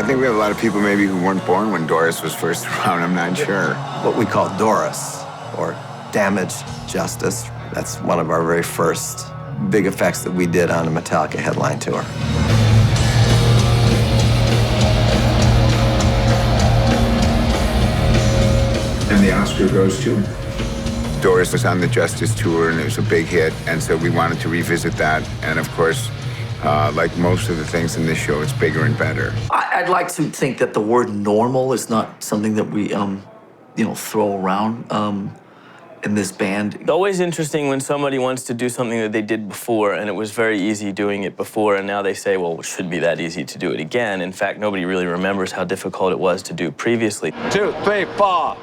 I think we have a lot of people maybe who weren't born when Doris was first around. I'm not sure. What we call Doris, or Damage Justice, that's one of our very first big effects that we did on a Metallica headline tour. And the Oscar goes to? Doris was on the Justice tour, and it was a big hit, and so we wanted to revisit that. And of course, like most of the things in this show, it's bigger and better. I'd like to think that the word normal is not something that we, throw around in this band. It's always interesting when somebody wants to do something that they did before, and it was very easy doing it before, and now they say, well, it shouldn't be that easy to do it again. In fact, nobody really remembers how difficult it was to do previously. 2, 3, 4.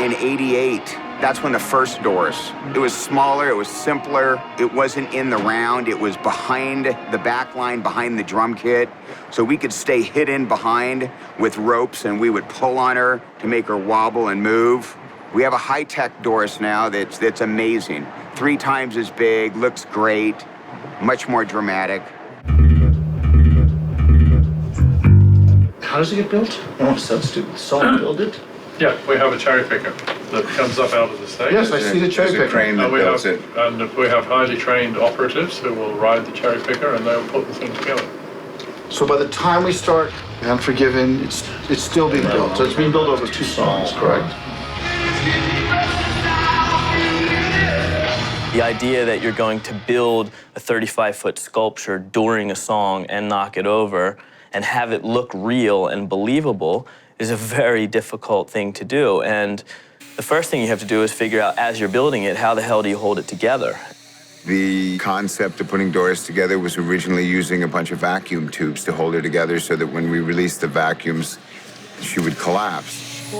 In '88, that's when the first Doris. It was smaller, it was simpler, it wasn't in the round, it was behind the back line, behind the drum kit. So we could stay hidden behind with ropes and we would pull on her to make her wobble and move. We have a high-tech Doris now that's amazing. 3 times as big, looks great, much more dramatic. How does it get built? Oh, substitute. Someone build it? Yeah, we have a cherry picker that comes up out of the stage. Yes, I see the cherry picker. Crane that builds it. And we have highly trained operatives who will ride the cherry picker and they'll put the thing together. So by the time we start Unforgiven, it's still being built. So it's being built over 2 songs, correct? The idea that you're going to build a 35-foot sculpture during a song and knock it over and have it look real and believable is a very difficult thing to do. And the first thing you have to do is figure out, as you're building it, how the hell do you hold it together? The concept of putting Doris together was originally using a bunch of vacuum tubes to hold her together so that when we released the vacuums, she would collapse.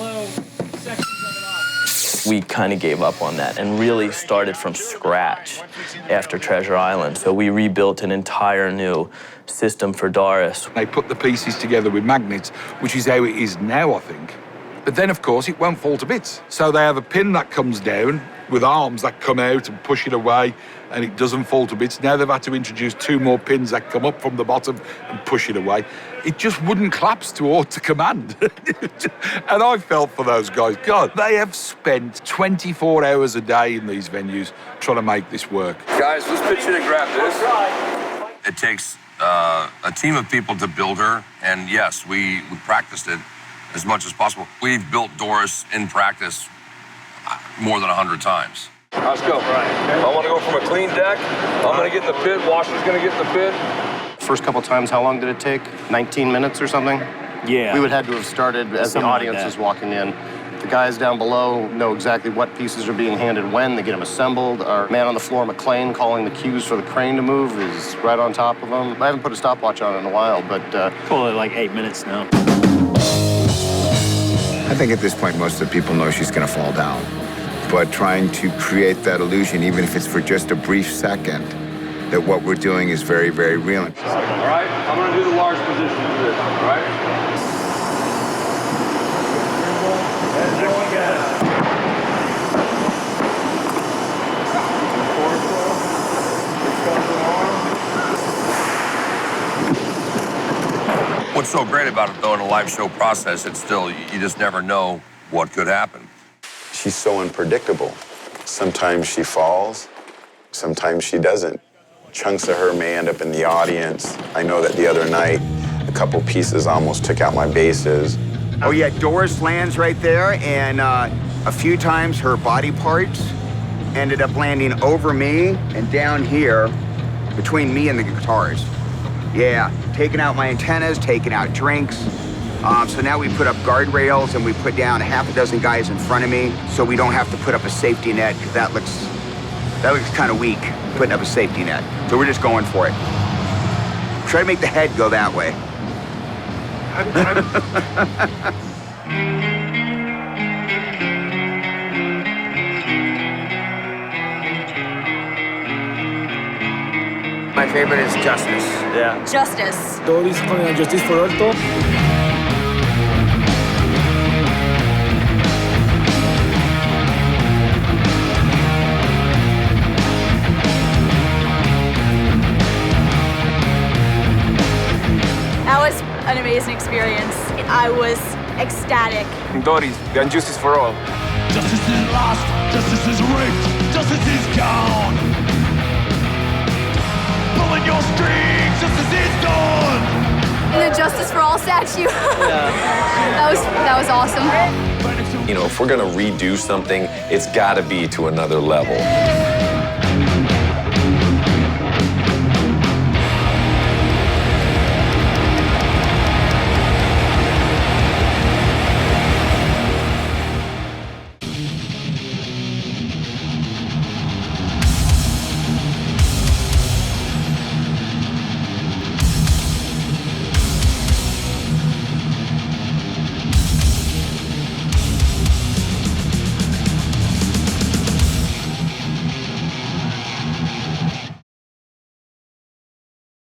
We kind of gave up on that and really started from scratch after Treasure Island. So we rebuilt an entire new system for Doris. They put the pieces together with magnets, which is how it is now, I think. But then, of course, it won't fall to bits. So they have a pin that comes down with arms that come out and push it away, and it doesn't fall to bits. Now they've had to introduce 2 more pins that come up from the bottom and push it away. It just wouldn't collapse to command. And I felt for those guys. God, they have spent 24 hours a day in these venues trying to make this work. Guys, let's pitch in and grab this. It takes a team of people to build her, and yes, we practiced it as much as possible. We've built Doris in practice more than 100 times. Let's go. I want to go from a clean deck. I'm going to get in the pit. Washer's going to get in the pit. First couple times, how long did it take? 19 minutes or something? Yeah. We would have to have started as the audience is walking in. The guys down below know exactly what pieces are being handed when. They get them assembled. Our man on the floor, McLean, calling the cues for the crane to move, is right on top of them. I haven't put a stopwatch on it in a while, but... Probably like 8 minutes now. I think at this point, most of the people know she's going to fall down. But trying to create that illusion, even if it's for just a brief second, that what we're doing is very, very real. All right, I'm going to do the large position for this, all right? What's so great about it, though, in a live show process, it's still, you just never know what could happen. She's so unpredictable. Sometimes she falls, sometimes she doesn't. Chunks of her may end up in the audience. I know that the other night, a couple pieces almost took out my basses. Oh yeah, Doris lands right there, and a few times her body parts ended up landing over me and down here between me and the guitars. Yeah, taking out my antennas, taking out drinks. So now we put up guardrails and we put down 6 guys in front of me so we don't have to put up a safety net, because that looks kind of weak, putting up a safety net. So we're just going for it. Try to make the head go that way. My favorite is Justice. Yeah. Justice. Doris con la Justice for Alto. experience. I was ecstatic. Doris, and justice for all. Justice is lost, justice is rigged, justice is gone. Pulling your strings, justice is gone. And the Justice for All statue. that was awesome. You know, if we're gonna redo something, it's gotta be to another level.